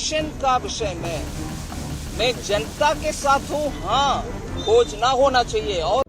Patient का विषय में मैं जनता के साथ हूँ। हाँ, खोज ना होना चाहिए। और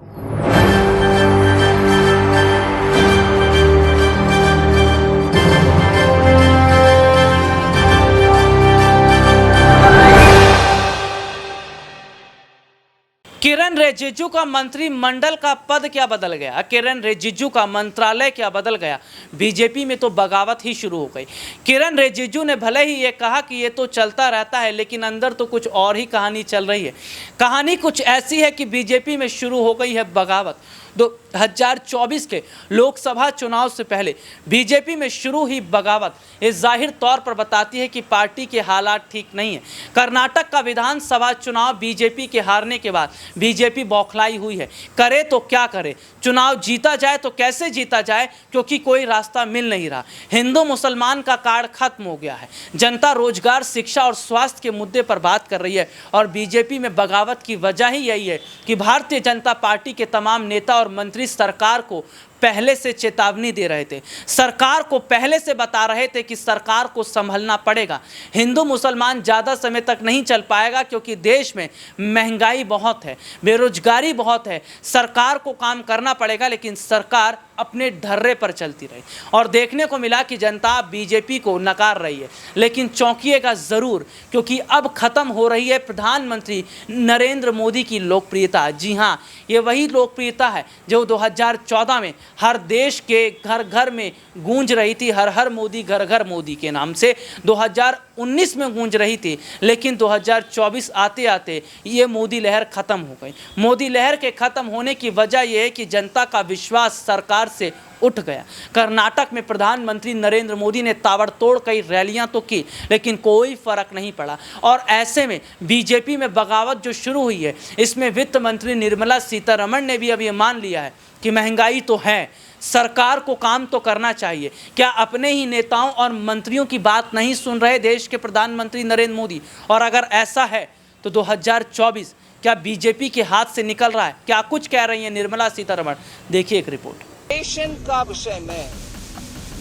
किरण रिजिजू का मंत्रिमंडल का पद क्या बदल गया? किरण रिजिजू का मंत्रालय क्या बदल गया? बीजेपी में तो बगावत ही शुरू हो गई। किरण रिजिजू ने भले ही ये कहा कि ये तो चलता रहता है, लेकिन अंदर तो कुछ और ही कहानी चल रही है। कहानी कुछ ऐसी है कि बीजेपी में शुरू हो गई है बगावत। 2024 के लोकसभा चुनाव से पहले बीजेपी में शुरू ही बगावत इस जाहिर तौर पर बताती है कि पार्टी के हालात ठीक नहीं है। कर्नाटक का विधानसभा चुनाव बीजेपी के हारने के बाद बीजेपी बौखलाई हुई है। करे तो क्या करे? चुनाव जीता जाए तो कैसे जीता जाए, क्योंकि कोई रास्ता मिल नहीं रहा। हिंदू मुसलमान का कार्ड खत्म हो गया है। जनता रोजगार, शिक्षा और स्वास्थ्य के मुद्दे पर बात कर रही है। और बीजेपी में बगावत की वजह ही यही है कि भारतीय जनता पार्टी के तमाम नेता और मंत्री सरकार को पहले से चेतावनी दे रहे थे। सरकार को पहले से बता रहे थे कि सरकार को संभलना पड़ेगा। हिंदू मुसलमान ज़्यादा समय तक नहीं चल पाएगा, क्योंकि देश में महंगाई बहुत है, बेरोजगारी बहुत है। सरकार को काम करना पड़ेगा, लेकिन सरकार अपने ढर्रे पर चलती रही। और देखने को मिला कि जनता बीजेपी को नकार रही है। लेकिन चौंकिएगा ज़रूर, क्योंकि अब ख़त्म हो रही है प्रधानमंत्री नरेंद्र मोदी की लोकप्रियता। जी हाँ, ये वही लोकप्रियता है जो 2014 में हर देश के घर घर में गूंज रही थी। हर हर मोदी, घर घर मोदी के नाम से 2019 में गूंज रही थी। लेकिन 2024 आते आते ये मोदी लहर ख़त्म हो गई। मोदी लहर के ख़त्म होने की वजह यह है कि जनता का विश्वास सरकार से उठ गया। कर्नाटक में प्रधानमंत्री नरेंद्र मोदी ने ताबड़तोड़ कई रैलियां तो की, लेकिन कोई फर्क नहीं पड़ा। और ऐसे में बीजेपी में बगावत जो शुरू हुई है, इसमें वित्त मंत्री निर्मला सीतारमण ने भी अब ये मान लिया है कि महंगाई तो है, सरकार को काम तो करना चाहिए। क्या अपने ही नेताओं और मंत्रियों की बात नहीं सुन रहे देश के प्रधानमंत्री नरेंद्र मोदी? और अगर ऐसा है तो 2024 क्या बीजेपी के हाथ से निकल रहा है? क्या कुछ कह रही हैं निर्मला सीतारमण? देखिए एक रिपोर्ट। पेशेंट का विषय में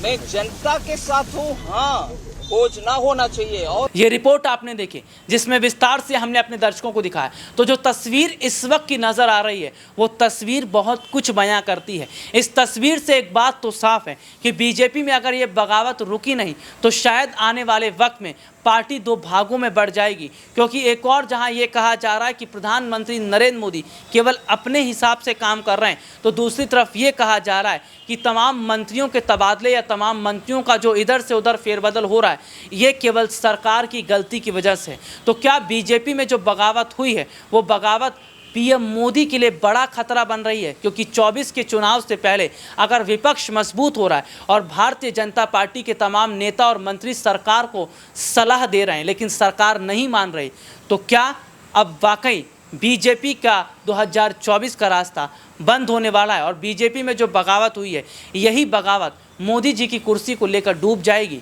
मैं जनता के साथ हूँ। हाँ, खोज ना होना चाहिए। और ये रिपोर्ट आपने देखी, जिसमें विस्तार से हमने अपने दर्शकों को दिखाया। तो जो तस्वीर इस वक्त की नज़र आ रही है, वो तस्वीर बहुत कुछ बयां करती है। इस तस्वीर से एक बात तो साफ है कि बीजेपी में अगर ये बगावत रुकी नहीं तो शायद आने वाले वक्त में पार्टी दो भागों में बढ़ जाएगी। क्योंकि एक और जहां ये कहा जा रहा है कि प्रधानमंत्री नरेंद्र मोदी केवल अपने हिसाब से काम कर रहे हैं, तो दूसरी तरफ ये कहा जा रहा है कि तमाम मंत्रियों के तबादले या तमाम मंत्रियों का जो इधर से उधर फेरबदल हो रहा है, ये केवल सरकार की गलती की वजह से। तो क्या बीजेपी में जो बगावत हुई है, वो बगावत पीएम मोदी के लिए बड़ा खतरा बन रही है? क्योंकि 24 के चुनाव से पहले अगर विपक्ष मजबूत हो रहा है और भारतीय जनता पार्टी के तमाम नेता और मंत्री सरकार को सलाह दे रहे हैं, लेकिन सरकार नहीं मान रही, तो क्या अब वाकई बीजेपी का 2024 का रास्ता बंद होने वाला है? और बीजेपी में जो बगावत हुई है, यही बगावत मोदी जी की कुर्सी को लेकर डूब जाएगी?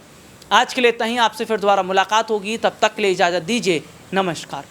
आज के लिए इतना ही। आपसे फिर दोबारा मुलाकात होगी, तब तक के लिए इजाज़त दीजिए। नमस्कार।